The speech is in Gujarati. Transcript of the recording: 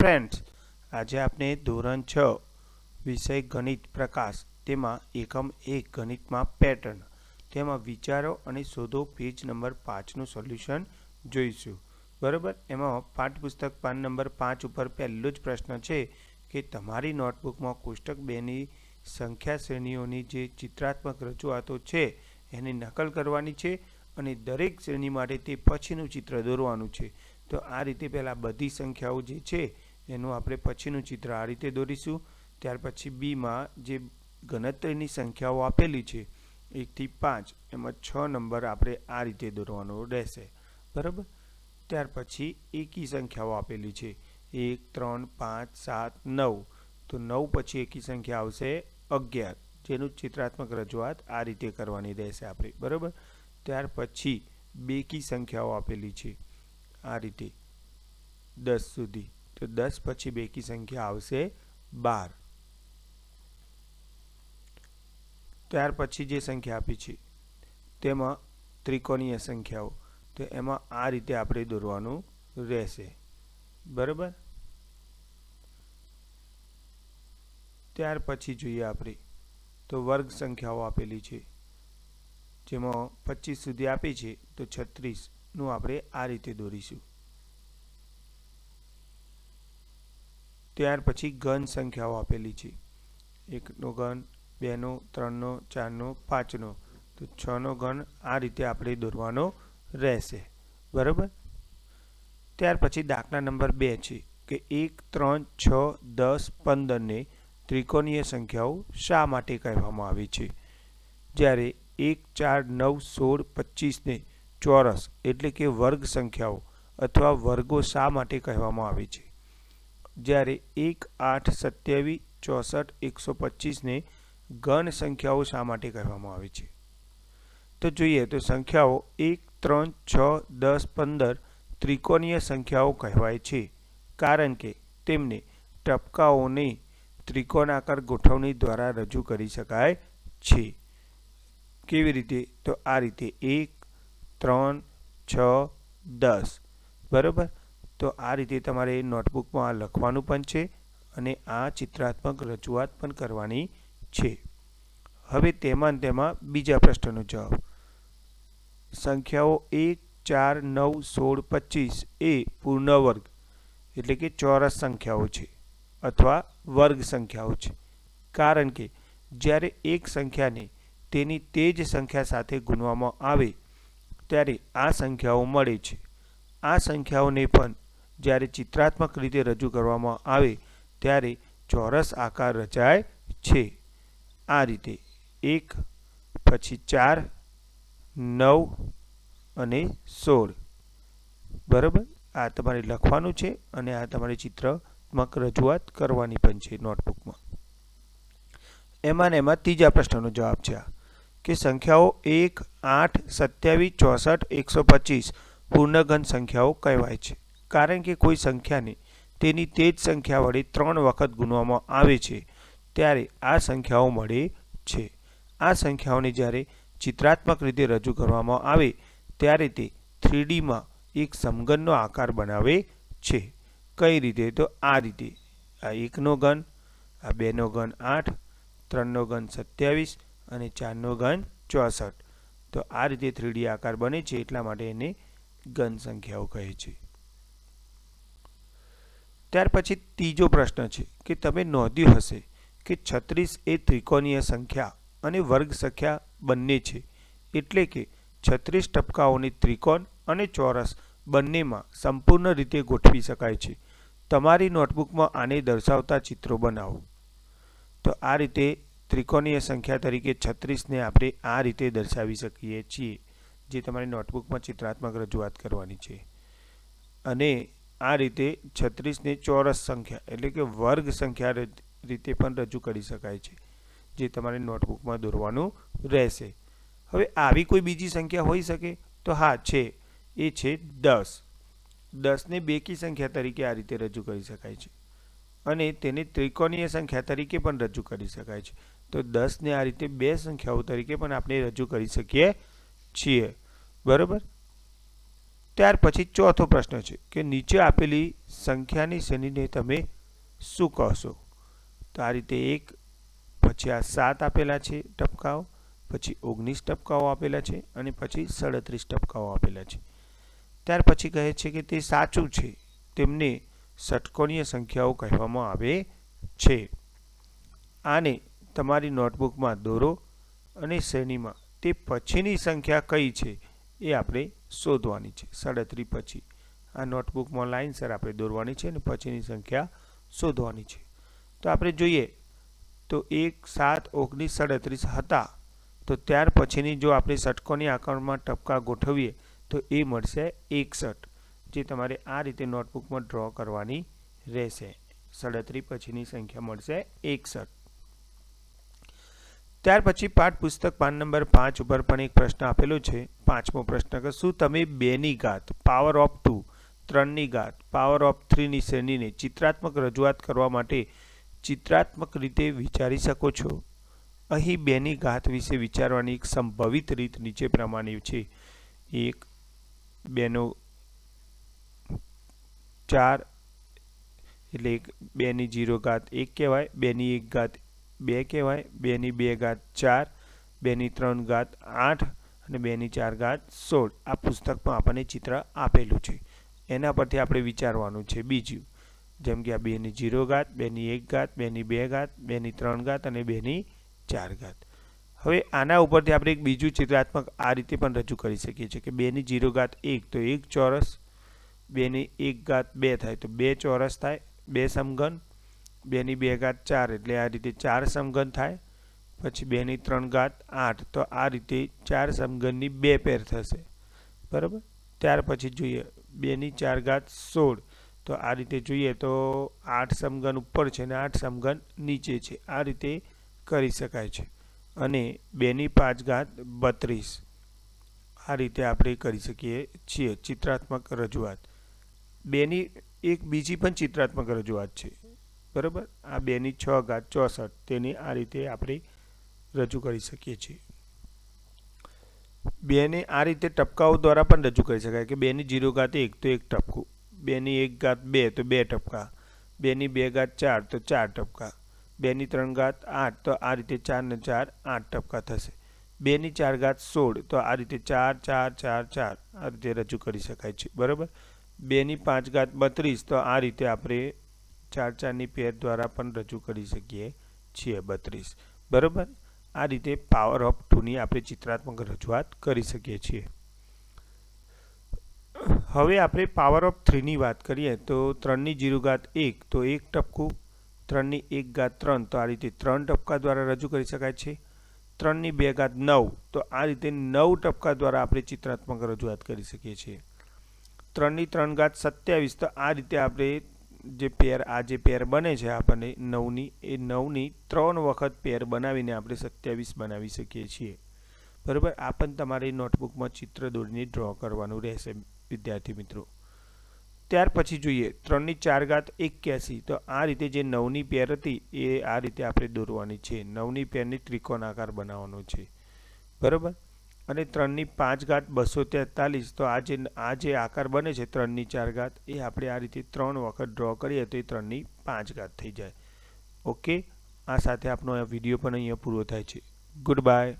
ફ્રેન્ડ્સ, આજે આપણે ધોરણ 6 વિષય ગણિત પ્રકાશ તેમાં એકમ 1 ગણિતમાં પેટર્ન તેમાં વિચારો અને શોધો પેજ નંબર 5નું સોલ્યુશન જોઈશું. બરાબર, એમાં પાઠ્યપુસ્તક પાન નંબર 5 ઉપર પહેલો જ પ્રશ્ન છે કે તમારી નોટબુકમાં કોષ્ટક 2ની સંખ્યા શ્રેણીઓની જે ચિત્રાત્મક રજૂઆતો છે એની નકલ કરવાની છે અને દરેક શ્રેણી માટે તે પછીનું ચિત્ર દોરવાનું છે. તો આ રીતે પહેલાં બધી સંખ્યાઓ જે છે એનું આપણે પછીનું ચિત્ર આ રીતે દોરીશું. ત્યાર પછી બીમાં જે ગણતરીની સંખ્યાઓ આપેલી છે 1 થી 5 એમાં 6 નંબર આપણે આ રીતે દોરવાનો રહેશે. બરાબર, ત્યાર પછી એકી સંખ્યાઓ આપેલી છે 1, 3, 5, 7, 9. તો 9 પછી એકી સંખ્યા આવશે 11, જેનું ચિત્રાત્મક રજૂઆત આ રીતે કરવાની રહેશે આપણે. બરાબર, ત્યાર પછી બેકી સંખ્યાઓ આપેલી છે આ રીતે 10 સુધી. તો 10 પછી બેકી સંખ્યા આવશે 12. ત્યાર પછી જે સંખ્યા આપી છે તેમાં ત્રિકોણીય સંખ્યાઓ, તો એમાં આ રીતે આપણે દોરવાનું રહેશે. બરાબર, ત્યાર પછી જોઈએ આપણે તો વર્ગ સંખ્યાઓ આપેલી છે જેમાં 25 સુધી આપી છે તો 36નું આપણે આ રીતે દોરીશું. ત્યાર પછી ઘન સંખ્યાઓ આપેલી છે 1નો ઘન, 2નો, 3નો, 4નો, 5નો. તો 6નો ઘન આ રીતે આપણે દોરવાનો રહેશે. બરાબર, ત્યાર પછી દાખલા નંબર 2 છે કે 1, 3, 6, 10, 15ને ત્રિકોણીય સંખ્યાઓ શા માટે કહેવામાં આવે છે, જ્યારે 1, 4, 9, 16, 25ને ચોરસ એટલે કે વર્ગ સંખ્યાઓ અથવા વર્ગો શા માટે કહેવામાં આવે છે, જ્યારે 1, 8, 27, 64, 125ને ઘન સંખ્યાઓ શા માટે કહેવામાં આવે છે. તો જોઈએ તો સંખ્યાઓ 1, 3, 6, 10, 15 ત્રિકોણીય સંખ્યાઓ કહેવાય છે કારણ કે તેમને ટપકાઓને ત્રિકોણાકાર ગોઠવણી દ્વારા રજૂ કરી શકાય છે. કેવી રીતે? તો આ રીતે 1, 3, 6, 10. બરાબર, તો આ રીતે તમારે નોટબુકમાં લખવાનું પણ છે અને આ ચિત્રાત્મક રજૂઆત પણ કરવાની છે. હવે તેમાં બીજા પ્રશ્નનો જવાબ. સંખ્યાઓ 1, 4, 9, 16, 25 એ પૂર્ણ વર્ગ એટલે કે ચોરસ સંખ્યાઓ છે અથવા વર્ગ સંખ્યાઓ છે કારણ કે જ્યારે એક સંખ્યાને તેની તે જ સંખ્યા સાથે ગુણવામાં આવે ત્યારે આ સંખ્યાઓ મળે છે. આ સંખ્યાઓને પણ જ્યારે ચિત્રાત્મક રીતે રજૂ કરવામાં આવે ત્યારે ચોરસ આકાર રચાય છે. આ રીતે 1 પછી 4, 9 અને 16. બરાબર, આ તમારે લખવાનું છે અને આ તમારી ચિત્રાત્મક રજૂઆત કરવાની પણ છે નોટબુકમાં. એમાં ત્રીજા પ્રશ્નનો જવાબ છે કે સંખ્યાઓ 1, 8, 27, 64, 125 પૂર્ણઘન સંખ્યાઓ કહેવાય છે કારણ કે કોઈ સંખ્યાને તેની તે જ સંખ્યા વડે 3 વખત ગુણવામાં આવે છે ત્યારે આ સંખ્યાઓ મળે છે. આ સંખ્યાઓને જ્યારે ચિત્રાત્મક રીતે રજૂ કરવામાં આવે ત્યારે તે 3Dમાં એક સમઘનનો આકાર બનાવે છે. કઈ રીતે? તો આ રીતે, આ 1નો ઘન, આ 2નો ઘન 8, 3નો ઘન 27 અને 4નો ઘન 64. તો આ રીતે 3D આકાર બને છે એટલા માટે એને ઘન સંખ્યાઓ કહે છે. ત્યાર પછી ત્રીજો પ્રશ્ન છે કે તમે નોંધ્યું હશે કે 36 એ ત્રિકોણીય સંખ્યા અને વર્ગ સંખ્યા બંને છે, એટલે કે 36 ટપકાઓને ત્રિકોણ અને ચોરસ બંનેમાં સંપૂર્ણ રીતે ગોઠવી શકાય છે. તમારી નોટબુકમાં આને દર્શાવતા ચિત્રો બનાવો. તો આ રીતે ત્રિકોણીય સંખ્યા તરીકે 36ને આપણે આ રીતે દર્શાવી શકીએ છીએ, જે તમારી નોટબુકમાં ચિત્રાત્મક રજૂઆત કરવાની છે. અને આ રીતે 36ને ચોરસ સંખ્યા એટલે કે વર્ગ સંખ્યા રીતે પણ રજૂ કરી શકાય છે, જે તમારી નોટબુકમાં દોરવાનું રહેશે. હવે આવી કોઈ બીજી સંખ્યા હોઈ શકે? તો હા છે, એ છે 10. 10ને બેકી સંખ્યા તરીકે આ રીતે રજૂ કરી શકાય છે અને તેને ત્રિકોણીય સંખ્યા તરીકે પણ રજૂ કરી શકાય છે. તો 10ને આ રીતે બે સંખ્યાઓ તરીકે પણ આપણે રજૂ કરી શકીએ છીએ. બરાબર, ત્યાર પછી ચોથો પ્રશ્ન છે કે નીચે આપેલી સંખ્યાની શ્રેણીને તમે શું કહેશો? તો આ રીતે 1, પછી આ 7 આપેલા છે ટપકાઓ, પછી 19 ટપકાઓ આપેલા છે અને પછી 37 ટપકાઓ આપેલા છે. ત્યાર પછી કહે છે કે તે સાચું છે, તેમને ષટકોણીય સંખ્યાઓ કહેવામાં આવે છે. આને તમારી નોટબુકમાં દોરો અને શ્રેણીમાં તે પછીની સંખ્યા કઈ છે એ આપણે શોધવાની છે. 37 પછી આ નોટબુકમાં લાઈનસર આપણે દોરવાની છે અને પછીની સંખ્યા શોધવાની છે. તો આપણે જોઈએ તો 1, 7, 19, 37 હતા. તો ત્યાર પછીની જો આપણે ષટકોણી આકારમાં ટપકા ગોઠવીએ તો એ મળશે 61, જે તમારે આ રીતે નોટબુકમાં ડ્રો કરવાની રહેશે. 37 પછીની સંખ્યા મળશે 61. ત્યાર પછી પાઠ્યપુસ્તક પાન નંબર 5 ઉપર પણ એક પ્રશ્ન આપેલો છે. 5મો પ્રશ્ન કે શું તમે 2ની ઘાત પાવર ઓફ 2, 3ની ઘાત પાવર ઓફ 3ની શ્રેણીને ચિત્રાત્મક રજૂઆત કરવા માટે ચિત્રાત્મક રીતે વિચારી શકો છો? અહીં 2ની ઘાત વિશે વિચારવાની એક સંભવિત રીત નીચે પ્રમાણે છે. 1, 2 4 એટલે 2ની 0 ઘાત 1 કહેવાય, 2ની 1 ઘાત 2 કહેવાય, 2ની 2 ઘાત 4, 2ની 3 ઘાત 8 અને 2ની 4 ઘાત 16. આ પુસ્તકમાં આપણને ચિત્ર આપેલું છે, એના પરથી આપણે વિચારવાનું છે. બીજું જેમ કે આ 2ની 0 ઘાત, 2ની 1 ઘાત, 2ની 2 ઘાત, 2ની 3 ઘાત અને 2ની 4 ઘાત. હવે આના ઉપરથી આપણે એક બીજું ચિત્રાત્મક આ રીતે પણ રજૂ કરી શકીએ છીએ કે 2ની 0 ઘાત 1 તો 1 ચોરસ, 2ની 1 ઘાત 2 થાય તો 2 ચોરસ થાય, 2 સમઘન, 2ની 2 ઘાત 4 એટલે આ રીતે 4 સમઘન થાય, પછી 2ની 3 ઘાત 8 તો આ રીતે 4 સમઘનની 2 પેર થશે. બરાબર. ત્યાર પછી જોઈએ 2ની 4 ઘાત 16 તો આ રીતે જોઈએ તો 8 સમઘન ઉપર છે અને 8 સમઘન નીચે છે. આ રીતે કરી શકાય છે. અને 2ની 5 ઘાત 32 આ રીતે આપણે કરી શકીએ છીએ ચિત્રાત્મક રજૂઆત. 2ની એક બીજી પણ ચિત્રાત્મક રજૂઆત છે. બરાબર. આ 2ની 6 ઘાત 64 તેની આ રીતે આપણે રજૂ કરી શકીએ છીએ. 2ને આ રીતે ટપકાઓ દ્વારા પણ રજૂ કરી શકાય કે 2ની 0 ઘાત 1 તો 1 ટપકું, 2ની 1 ઘાત 2 તો 2 ટપકા, 2ની 2 ઘાત 4 તો 4 ટપકા, 2ની 3 ઘાત 8 તો આ રીતે 4 ને 4 8 ટપકા થશે. 2ની 4 ઘાત 16 તો આ રીતે 4 4 4 4 આ રીતે રજૂ કરી શકાય છે. બરાબર. 2ની 5 ઘાત 32 તો આ રીતે આપણે 4 4ની પેર દ્વારા પણ રજૂ કરી શકીએ છીએ 32. બરાબર. આ રીતે પાવર ઓફ 2ની આપણે ચિત્રાત્મક રજૂઆત કરી શકીએ છીએ. હવે આપણે પાવર ઓફ 3ની વાત કરીએ તો 3ની 0 ઘાત 1 તો 1 ટપકું, 3ની 1 ઘાત 3 તો આ રીતે 3 ટપકા દ્વારા રજૂ કરી શકાય છે. 3ની 2 ઘાત 9 તો આ રીતે 9 ટપકા દ્વારા આપણે ચિત્રાત્મક રજૂઆત કરી શકીએ છીએ. 3ની 3 ઘાત 27 તો આ રીતે આપણે જે પેર બને છે આપણને 9ની એ 9ની 3 વખત પેર બનાવીને આપણે 27 બનાવી શકીએ છીએ. બરાબર. આ પણ તમારી નોટબુકમાં ચિત્ર દોરીને ડ્રો કરવાનું રહેશે વિદ્યાર્થી મિત્રો. ત્યાર પછી જોઈએ 3ની 4 ઘાત 81 તો આ રીતે જે 9ની પેર હતી એ આ રીતે આપણે દોરવાની છે. 9ની પેરની ત્રિકોણાકાર બનાવવાનો છે. બરાબર. અને 3ની 5 ઘાત 243 તો આ જે આકાર બને છે 3ની 4 ઘાત એ આપણે આ રીતે 3 વખત ડ્રો કરીએ તો એ 3ની 5 ઘાત થઈ જાય. ઓકે. આ સાથે આપણો આ વિડીયો પણ અહીંયા પૂરો થાય છે. Good bye.